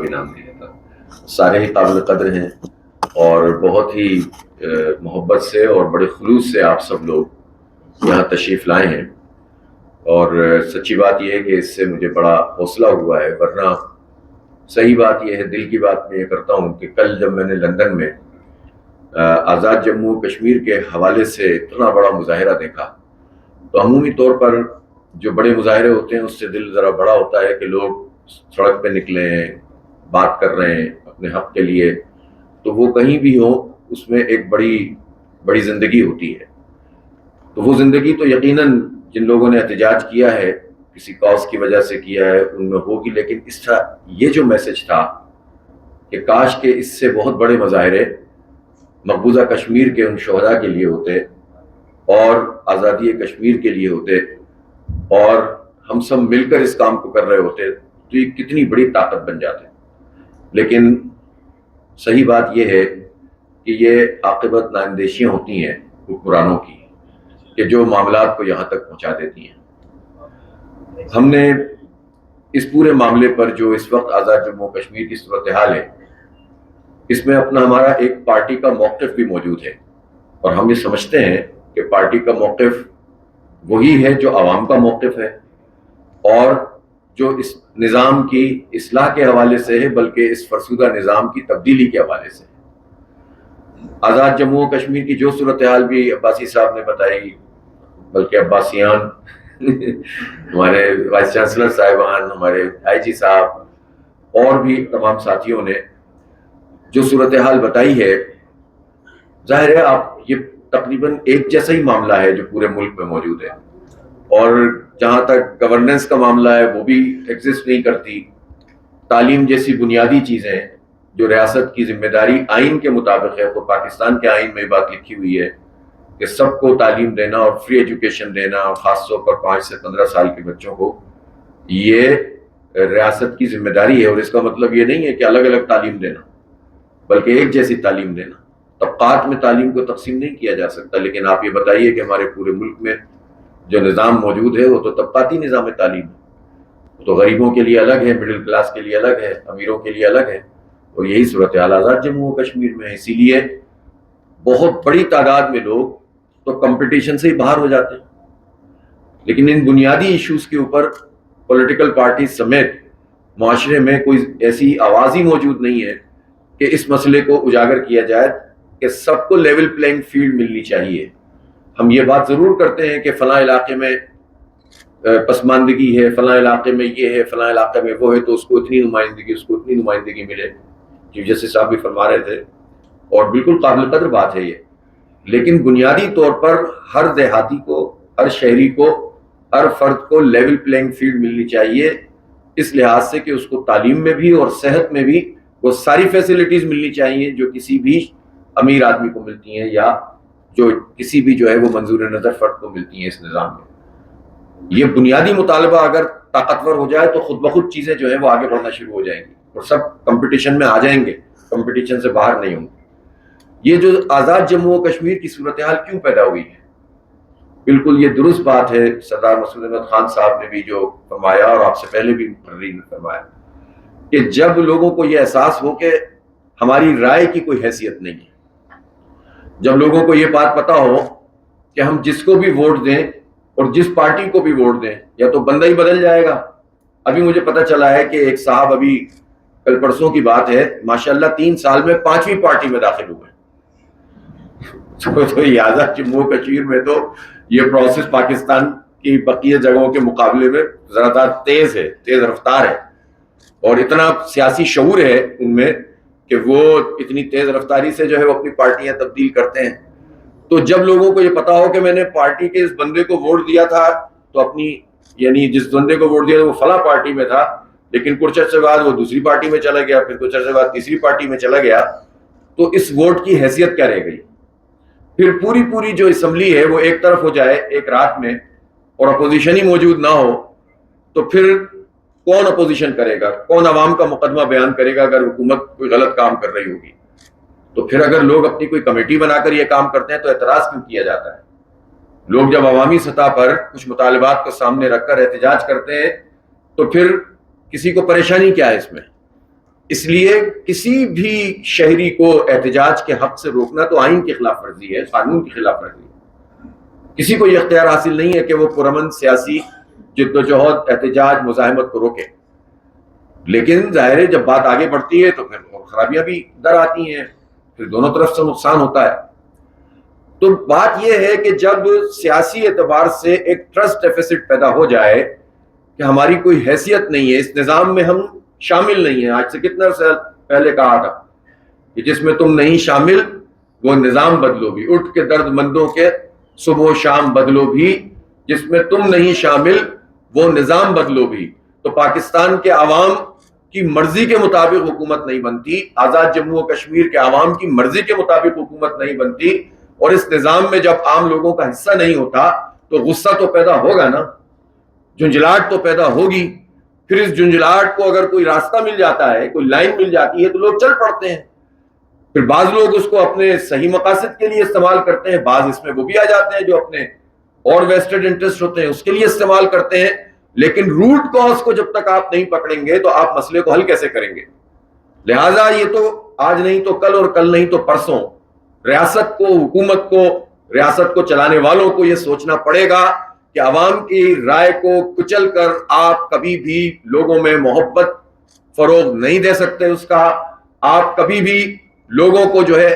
انعام دیا تھا. سارے ہی قابل قدر ہیں اور بہت ہی محبت سے اور بڑے خلوص سے آپ سب لوگ یہاں تشریف لائے ہیں. اور سچی بات یہ ہے کہ اس سے مجھے بڑا حوصلہ ہوا ہے، ورنہ صحیح بات یہ ہے، دل کی بات میں یہ کرتا ہوں کہ کل جب میں نے لندن میں آزاد جموں و کشمیر کے حوالے سے اتنا بڑا مظاہرہ دیکھا تو عمومی طور پر جو بڑے مظاہرے ہوتے ہیں اس سے دل ذرا بڑا ہوتا ہے کہ لوگ سڑک پہ نکلے ہیں، بات کر رہے ہیں اپنے حق کے لیے، تو وہ کہیں بھی ہو اس میں ایک بڑی زندگی ہوتی ہے. تو وہ زندگی تو یقیناً جن لوگوں نے احتجاج کیا ہے کسی کاز کی وجہ سے کیا ہے ان میں ہوگی، لیکن اس کا یہ جو میسج تھا کہ کاش کہ اس سے بہت بڑے مظاہرے مقبوضہ کشمیر کے ان شہداء کے لیے ہوتے اور آزادی کشمیر کے لیے ہوتے اور ہم سب مل کر اس کام کو کر رہے ہوتے تو یہ کتنی بڑی طاقت بن جاتے. لیکن صحیح بات یہ ہے کہ یہ عاقبت نااندیشیاں ہوتی ہیں حکمرانوں کی کہ جو معاملات کو یہاں تک پہنچا دیتی ہیں. ہم نے اس پورے معاملے پر جو اس وقت آزاد جموں و کشمیر کی صورتحال ہے اس میں ہمارا ایک پارٹی کا موقف بھی موجود ہے، اور ہم یہ سمجھتے ہیں کہ پارٹی کا موقف وہی ہے جو عوام کا موقف ہے اور جو اس نظام کی اصلاح کے حوالے سے ہے، بلکہ اس فرسودہ نظام کی تبدیلی کے حوالے سے. آزاد جموں و کشمیر کی جو صورتحال بھی عباسی صاحب نے بتائی، بلکہ عباسیان ہمارے وائس چانسلر صاحبان، ہمارے آئی جی صاحب اور بھی تمام ساتھیوں نے جو صورتحال بتائی ہے، ظاہر ہے آپ یہ تقریباً ایک جیسا ہی معاملہ ہے جو پورے ملک میں موجود ہے، اور جہاں تک گورننس کا معاملہ ہے وہ بھی ایگزسٹ نہیں کرتی. تعلیم جیسی بنیادی چیزیں جو ریاست کی ذمہ داری آئین کے مطابق ہے، تو پاکستان کے آئین میں یہ بات لکھی ہوئی ہے کہ سب کو تعلیم دینا اور فری ایجوکیشن دینا، اور خاص طور پر 5 سے 15 سال کے بچوں کو، یہ ریاست کی ذمہ داری ہے. اور اس کا مطلب یہ نہیں ہے کہ الگ الگ تعلیم دینا، بلکہ ایک جیسی تعلیم دینا. طبقات میں تعلیم کو تقسیم نہیں کیا جا سکتا، لیکن آپ یہ بتائیے کہ ہمارے پورے ملک میں جو نظام موجود ہے وہ تو طبقاتی نظام تعلیم ہے، تو غریبوں کے لیے الگ ہے، مڈل کلاس کے لیے الگ ہے، امیروں کے لیے الگ ہے. اور یہی صورتحال آزاد جموں و کشمیر میں ہے. اسی لیے بہت بڑی تعداد میں لوگ تو کمپٹیشن سے ہی باہر ہو جاتے ہیں، لیکن ان بنیادی ایشوز کے اوپر پولیٹیکل پارٹی سمیت معاشرے میں کوئی ایسی آواز ہی موجود نہیں ہے کہ اس مسئلے کو اجاگر کیا جائے کہ سب کو لیول پلینگ فیلڈ ملنی چاہیے. ہم یہ بات ضرور کرتے ہیں کہ فلاں علاقے میں پسماندگی ہے، فلاں علاقے میں یہ ہے، فلاں علاقے میں وہ ہے، تو اس کو اتنی نمائندگی، اس کو اتنی نمائندگی ملے. چیف جسٹس صاحب بھی فرما رہے تھے اور بالکل قابل قدر بات ہے یہ. لیکن بنیادی طور پر ہر دیہاتی کو، ہر شہری کو، ہر فرد کو لیول پلینگ فیلڈ ملنی چاہیے، اس لحاظ سے کہ اس کو تعلیم میں بھی اور صحت میں بھی وہ ساری فیسلٹیز ملنی چاہیے جو کسی بھی امیر آدمی کو ملتی ہیں یا جو کسی بھی جو ہے وہ منظور نظر فرد کو ملتی ہیں اس نظام میں. یہ بنیادی مطالبہ اگر طاقتور ہو جائے تو خود بخود چیزیں جو ہیں وہ آگے بڑھنا شروع ہو جائیں گی اور سب کمپٹیشن میں آ جائیں گے، کمپٹیشن سے باہر نہیں ہوں گے. یہ جو آزاد جموں و کشمیر کی صورتحال کیوں پیدا ہوئی ہے، بالکل یہ درست بات ہے. سردار مسعود احمد خان صاحب نے بھی جو فرمایا اور آپ سے پہلے بھی مقررین نے فرمایا کہ جب لوگوں کو یہ احساس ہو کہ ہماری رائے کی کوئی حیثیت نہیں ہے، جب لوگوں کو یہ بات پتا ہو کہ ہم جس کو بھی ووٹ دیں اور جس پارٹی کو بھی ووٹ دیں یا تو بندہ ہی بدل جائے گا. ابھی مجھے پتا چلا ہے کہ ایک صاحب ابھی کل پرسوں کی بات ہے ماشاءاللہ 3 سال میں 5ویں پارٹی میں داخل ہوئے. تو یہ آزاد جموں و کشمیر میں تو یہ پروسیس پاکستان کی بقیہ جگہوں کے مقابلے میں ذرا تیز ہے، تیز رفتار ہے، اور اتنا سیاسی شعور ہے ان میں کہ وہ اتنی تیز رفتاری سے جو ہے وہ اپنی پارٹیاں تبدیل کرتے ہیں. تو جب لوگوں کو یہ پتا ہو کہ میں نے پارٹی کے اس بندے کو ووٹ دیا تھا تو اپنی یعنی جس بندے کو ووٹ دیا وہ فلاں پارٹی میں تھا، لیکن کچھ عرصے بعد وہ دوسری پارٹی میں چلا گیا، پھر کچھ عرصے بعد تیسری پارٹی میں چلا گیا، تو اس ووٹ کی حیثیت کیا رہ گئی؟ پھر پوری جو اسمبلی ہے وہ ایک طرف ہو جائے ایک رات میں اور اپوزیشن ہی موجود نہ ہو، تو پھر کون اپوزیشن کرے گا؟ کون عوام کا مقدمہ بیان کرے گا اگر حکومت کوئی غلط کام کر رہی ہوگی؟ تو پھر اگر لوگ اپنی کوئی کمیٹی بنا کر یہ کام کرتے ہیں تو اعتراض کیوں کیا جاتا ہے؟ لوگ جب عوامی سطح پر کچھ مطالبات کو سامنے رکھ کر احتجاج کرتے ہیں تو پھر کسی کو پریشانی کیا ہے اس میں؟ اس لیے کسی بھی شہری کو احتجاج کے حق سے روکنا تو آئین کی خلاف ورزی ہے، قانون کی خلاف ورزی ہے۔ کسی کو یہ اختیار حاصل نہیں ہے کہ وہ پرامن سیاسی جد و جہد، احتجاج، مزاحمت کو روکے۔ لیکن ظاہر ہے جب بات آگے بڑھتی ہے تو پھر اور خرابیاں بھی در آتی ہیں، پھر دونوں طرف سے نقصان ہوتا ہے۔ تو بات یہ ہے کہ جب سیاسی اعتبار سے ایک ٹرسٹ ڈیفیسٹ پیدا ہو جائے کہ ہماری کوئی حیثیت نہیں ہے، اس نظام میں ہم شامل نہیں ہیں۔ آج سے کتنا سال پہلے کہا تھا کہ جس میں تم نہیں شامل وہ نظام بدلو بھی، اٹھ کے درد مندوں کے صبح و شام بدلو بھی، جس میں تم نہیں شامل وہ نظام بدلو بھی۔ تو پاکستان کے عوام کی مرضی کے مطابق حکومت نہیں بنتی، آزاد جموں و کشمیر کے عوام کی مرضی کے مطابق حکومت نہیں بنتی، اور اس نظام میں جب عام لوگوں کا حصہ نہیں ہوتا تو غصہ تو پیدا ہوگا نا، جھنجھلاہٹ تو پیدا ہوگی۔ پھر اس جھنجھلاہٹ کو اگر کوئی راستہ مل جاتا ہے، کوئی لائن مل جاتی ہے تو لوگ چل پڑتے ہیں۔ پھر بعض لوگ اس کو اپنے صحیح مقاصد کے لیے استعمال کرتے ہیں، بعض اس میں وہ بھی آ جاتے ہیں جو اپنے اور ویسٹڈ انٹرسٹ ہوتے ہیں اس کے لیے استعمال کرتے ہیں۔ لیکن روٹ کاز کو جب تک آپ نہیں پکڑیں گے تو آپ مسئلے کو حل کیسے کریں گے؟ لہٰذا یہ تو آج نہیں تو کل، اور کل نہیں تو پرسوں ریاست کو، حکومت کو، ریاست کو چلانے والوں کو یہ سوچنا پڑے گا کہ عوام کی رائے کو کچل کر آپ کبھی بھی لوگوں میں محبت فروغ نہیں دے سکتے۔ اس کا آپ کبھی بھی لوگوں کو جو ہے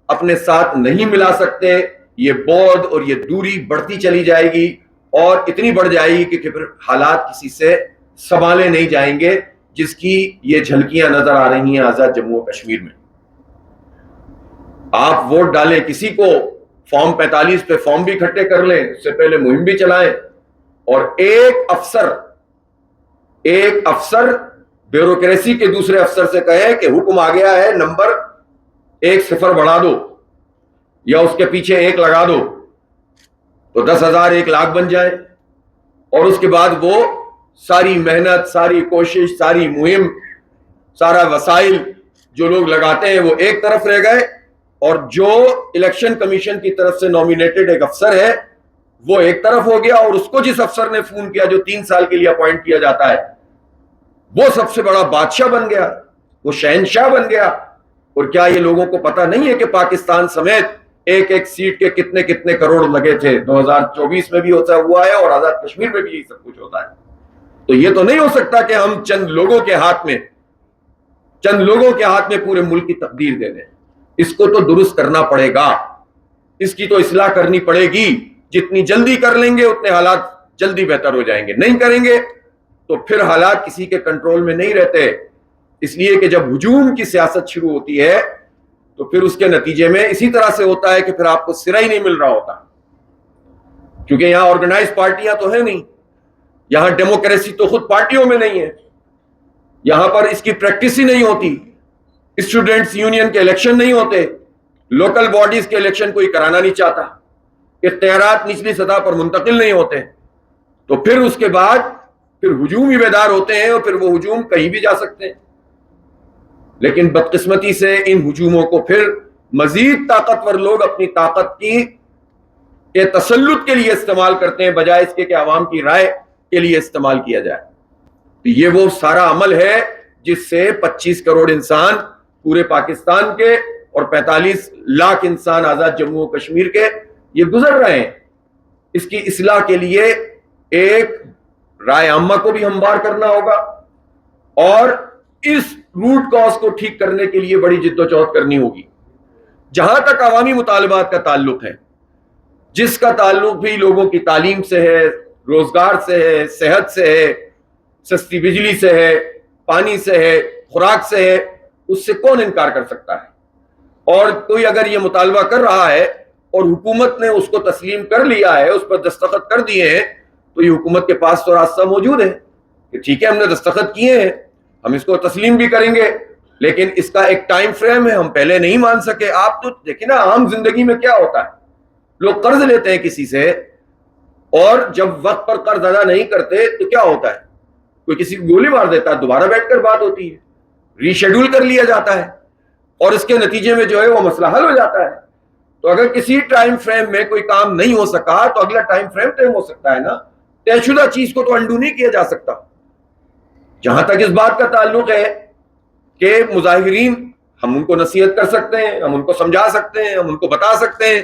اپنے ساتھ نہیں ملا سکتے۔ یہ بعد اور یہ دوری بڑھتی چلی جائے گی، اور اتنی بڑھ جائے گی کہ پھر حالات کسی سے سنبھالے نہیں جائیں گے، جس کی یہ جھلکیاں نظر آ رہی ہیں آزاد جموں و کشمیر میں۔ آپ ووٹ ڈالیں کسی کو، فارم 45 پہ فارم بھی اکٹھے کر لیں، اس سے پہلے مہم بھی چلائیں، اور ایک افسر بیوروکریسی کے دوسرے افسر سے کہے کہ حکم آ گیا ہے، نمبر 1 صفر بڑھا دو یا اس کے پیچھے 1 لگا دو، تو 10,000 1 لاکھ بن جائے، اور اس کے بعد وہ ساری محنت، ساری کوشش، ساری مہم، سارا وسائل جو لوگ لگاتے ہیں وہ ایک طرف رہ گئے، اور جو الیکشن کمیشن کی طرف سے نومینیٹڈ ایک افسر ہے وہ ایک طرف ہو گیا، اور اس کو جس افسر نے فون کیا جو 3 سال کے لیے اپوائنٹ کیا جاتا ہے وہ سب سے بڑا بادشاہ بن گیا، وہ شہنشاہ بن گیا۔ اور کیا یہ لوگوں کو پتہ نہیں ہے کہ پاکستان سمیت ایک ایک سیٹ کے کتنے کتنے کروڑ لگے تھے؟ 2024 میں بھی ہوتا ہوا ہے، اور آزاد کشمیر میں بھی یہی سب کچھ ہوتا ہے۔ تو یہ تو نہیں ہو سکتا کہ ہم چند لوگوں کے ہاتھ میں پورے ملک کی تقدیر دے دیں۔ اس کو تو درست کرنا پڑے گا، اس کی تو اصلاح کرنی پڑے گی۔ جتنی جلدی کر لیں گے اتنے حالات جلدی بہتر ہو جائیں گے، نہیں کریں گے تو پھر حالات کسی کے کنٹرول میں نہیں رہتے۔ اس لیے کہ جب ہجوم کی سیاست شروع ہوتی ہے تو پھر اس کے نتیجے میں اسی طرح سے ہوتا ہے کہ پھر آپ کو سرا ہی نہیں مل رہا ہوتا، کیونکہ یہاں آرگنائز پارٹیاں تو ہیں نہیں، یہاں ڈیموکریسی تو خود پارٹیوں میں نہیں ہے، یہاں پر اس کی پریکٹس ہی نہیں ہوتی، اسٹوڈنٹس یونین کے الیکشن نہیں ہوتے، لوکل باڈیز کے الیکشن کوئی کرانا نہیں چاہتا، اختیارات نچلی سطح پر منتقل نہیں ہوتے، تو پھر اس کے بعد پھر ہجومی بیدار ہوتے ہیں، اور پھر وہ ہجوم کہیں بھی جا سکتے ہیں۔ لیکن بدقسمتی سے ان ہجوموں کو پھر مزید طاقتور لوگ اپنی طاقت کے تسلط کے لیے استعمال کرتے ہیں، بجائے اس کے کہ عوام کی رائے کے لیے استعمال کیا جائے۔ یہ وہ سارا عمل ہے جس سے 25 کروڑ انسان پورے پاکستان کے اور 45 لاکھ انسان آزاد جموں و کشمیر کے یہ گزر رہے ہیں۔ اس کی اصلاح کے لیے ایک رائے عامہ کو بھی ہموار کرنا ہوگا، اور اس روٹ کاز کو ٹھیک کرنے کے لیے بڑی جدوجہد کرنی ہوگی۔ جہاں تک عوامی مطالبات کا تعلق ہے، جس کا تعلق بھی لوگوں کی تعلیم سے ہے، روزگار سے ہے، صحت سے ہے، سستی بجلی سے ہے، پانی سے ہے، خوراک سے ہے، اس سے کون انکار کر سکتا ہے؟ اور کوئی اگر یہ مطالبہ کر رہا ہے اور حکومت نے اس کو تسلیم کر لیا ہے، اس پر دستخط کر دیے ہیں، تو یہ حکومت کے پاس تو راستہ موجود ہے کہ ٹھیک ہے ہم نے دستخط کیے ہیں، ہم اس کو تسلیم بھی کریں گے، لیکن اس کا ایک ٹائم فریم ہے، ہم پہلے نہیں مان سکے۔ آپ تو دیکھیں نا عام زندگی میں کیا ہوتا ہے، لوگ قرض لیتے ہیں کسی سے، اور جب وقت پر قرض ادا نہیں کرتے تو کیا ہوتا ہے؟ کوئی کسی کو گولی مار دیتا ہے، دوبارہ بیٹھ کر بات ہوتی ہے، ری شیڈول کر لیا جاتا ہے، اور اس کے نتیجے میں جو ہے وہ مسئلہ حل ہو جاتا ہے۔ تو اگر کسی ٹائم فریم میں کوئی کام نہیں ہو سکا تو اگلا ٹائم فریم طے ہو سکتا ہے نا، طے شدہ چیز کو تو انڈو نہیں کیا جا سکتا۔ جہاں تک اس بات کا تعلق ہے کہ مظاہرین ہم ان کو نصیحت کر سکتے ہیں, ہم ان کو سمجھا سکتے ہیں, ہم ان کو بتا سکتے ہیں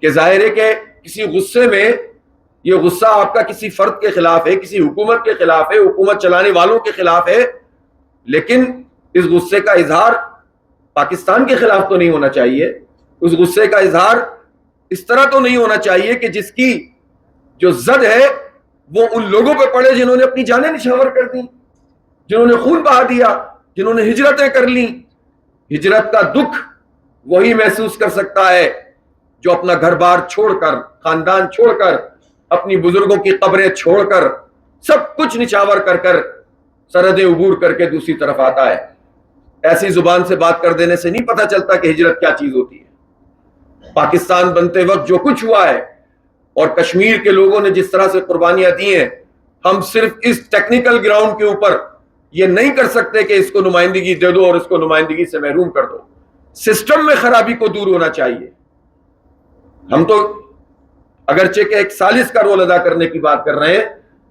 کہ ظاہر ہے کہ کسی غصے میں یہ غصہ آپ کا کسی فرد کے خلاف ہے, کسی حکومت کے خلاف ہے, حکومت چلانے والوں کے خلاف ہے, لیکن اس غصے کا اظہار پاکستان کے خلاف تو نہیں ہونا چاہیے. اس غصے کا اظہار اس طرح تو نہیں ہونا چاہیے کہ جس کی جو زد ہے وہ ان لوگوں پہ پڑے جنہوں نے اپنی جانیں نچھاور کر دیں, جنہوں نے خون بہا دیا, جنہوں نے ہجرتیں کر لیں. ہجرت کا دکھ وہی محسوس کر سکتا ہے جو اپنا گھر بار چھوڑ کر, خاندان چھوڑ کر, اپنی بزرگوں کی قبریں چھوڑ کر, سب کچھ نچھاور کر کر سرحدیں عبور کر کے دوسری طرف آتا ہے. ایسی زبان سے بات کر دینے سے نہیں پتہ چلتا کہ ہجرت کیا چیز ہوتی ہے. پاکستان بنتے وقت جو کچھ ہوا ہے اور کشمیر کے لوگوں نے جس طرح سے قربانیاں دی ہیں, ہم صرف اس ٹیکنیکل گراؤنڈ کے اوپر یہ نہیں کر سکتے کہ اس کو نمائندگی دے دو اور اس کو نمائندگی سے محروم کر دو. سسٹم میں خرابی کو دور ہونا چاہیے. ہم تو اگرچہ کہ ایک ثالث کا رول ادا کرنے کی بات کر رہے ہیں,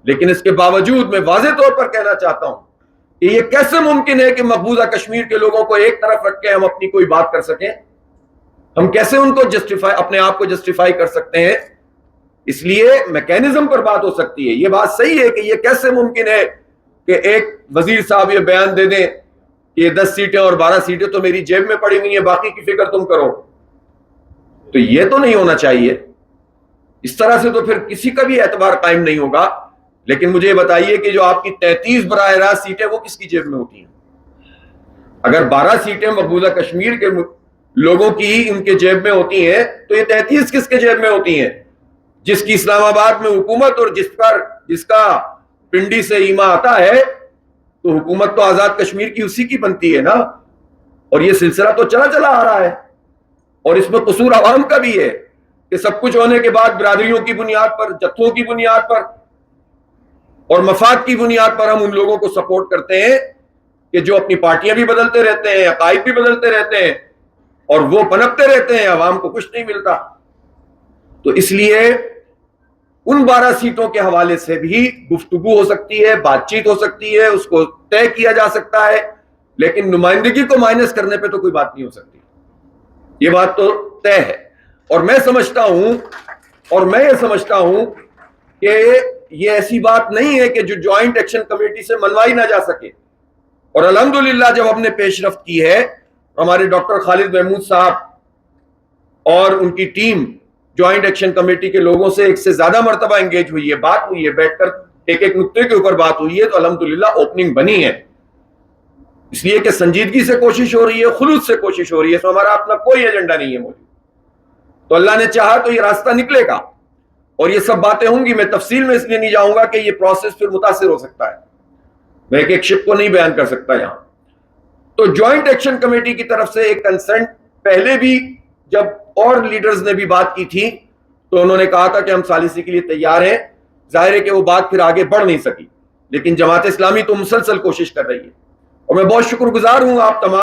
لیکن اس کے باوجود میں واضح طور پر کہنا چاہتا ہوں کہ یہ کیسے ممکن ہے کہ مقبوضہ کشمیر کے لوگوں کو ایک طرف رکھ کے ہم اپنی کوئی بات کر سکیں. ہم کیسے ان کو جسٹیفائی, اپنے آپ کو جسٹیفائی کر سکتے ہیں. اس لیے میکینزم پر بات ہو سکتی ہے. یہ بات صحیح ہے کہ یہ کیسے ممکن ہے کہ ایک وزیر صاحب یہ بیان دے دیں کہ یہ 10 سیٹیں اور 12 سیٹیں تو میری جیب میں پڑی ہوئی ہیں, باقی کی فکر تم کرو. تو یہ تو نہیں ہونا چاہیے. اس طرح سے تو پھر کسی کا بھی اعتبار قائم نہیں ہوگا. لیکن مجھے یہ بتائیے کہ جو آپ کی 33 براہ راست سیٹیں وہ کس کی جیب میں ہوتی ہیں؟ اگر 12 سیٹیں مقبوضہ کشمیر کے لوگوں کی ان کے جیب میں ہوتی ہیں تو یہ 33 کس کے جیب میں ہوتی ہیں؟ جس کی اسلام آباد میں حکومت اور جس کا پنڈی سے ایما آتا ہے, تو حکومت تو آزاد کشمیر کی اسی کی بنتی ہے نا. اور یہ سلسلہ تو چلا آ رہا ہے, اور اس میں قصور عوام کا بھی ہے کہ سب کچھ ہونے کے بعد برادریوں کی بنیاد پر, جتھوں کی بنیاد پر اور مفاد کی بنیاد پر ہم ان لوگوں کو سپورٹ کرتے ہیں کہ جو اپنی پارٹیاں بھی بدلتے رہتے ہیں, عقائد بھی بدلتے رہتے ہیں, اور وہ پنپتے رہتے ہیں, عوام کو کچھ نہیں ملتا. تو اس لیے ان 12 سیٹوں کے حوالے سے بھی گفتگو ہو سکتی ہے, بات چیت ہو سکتی ہے, اس کو طے کیا جا سکتا ہے, لیکن نمائندگی کو مائنس کرنے پہ تو کوئی بات نہیں ہو سکتی. یہ بات تو طے ہے. اور میں یہ سمجھتا ہوں کہ یہ ایسی بات نہیں ہے کہ جو جوائنٹ ایکشن کمیٹی سے منوائی نہ جا سکے. اور الحمدللہ جب ہم نے پیش رفت کی ہے, ہمارے ڈاکٹر خالد محمود صاحب اور ان کی ٹیم جوائنٹ ایکشن کمیٹی کے لوگوں سے ایک سے زیادہ مرتبہ انگیج ہوئی ہے, بات ہوئی ہے, بیٹھ کر ایک نقطے کے اوپر بات ہوئی ہے, تو الحمدللہ اوپننگ بنی ہے. اس لیے کہ سنجیدگی سے کوشش ہو رہی ہے, خلوص سے کوشش ہو رہی ہے, اس میں ہمارا اپنا کوئی ایجنڈا نہیں ہے موجود. تو اللہ نے چاہا تو یہ راستہ نکلے گا, اور یہ سب باتیں ہوں گی. میں تفصیل میں اس لیے نہیں جاؤں گا کہ یہ پروسیس پھر متاثر ہو سکتا ہے, میں ایک شق کو نہیں بیان کر سکتا یہاں. تو جوائنٹ ایکشن کمیٹی کی طرف سے ایک کنسنٹ پہلے بھی جب اور لیڈرز نے بھی بات کی تھی تو انہوں نے کہا تھا کہ ہم ثالثی کے لیے تیار ہیں. ظاہر ہے کہ وہ بات پھر آگے بڑھ نہیں سکی, لیکن جماعت اسلامی تو مسلسل کوشش کر رہی ہے, اور میں بہت شکر گزار ہوں آپ تمام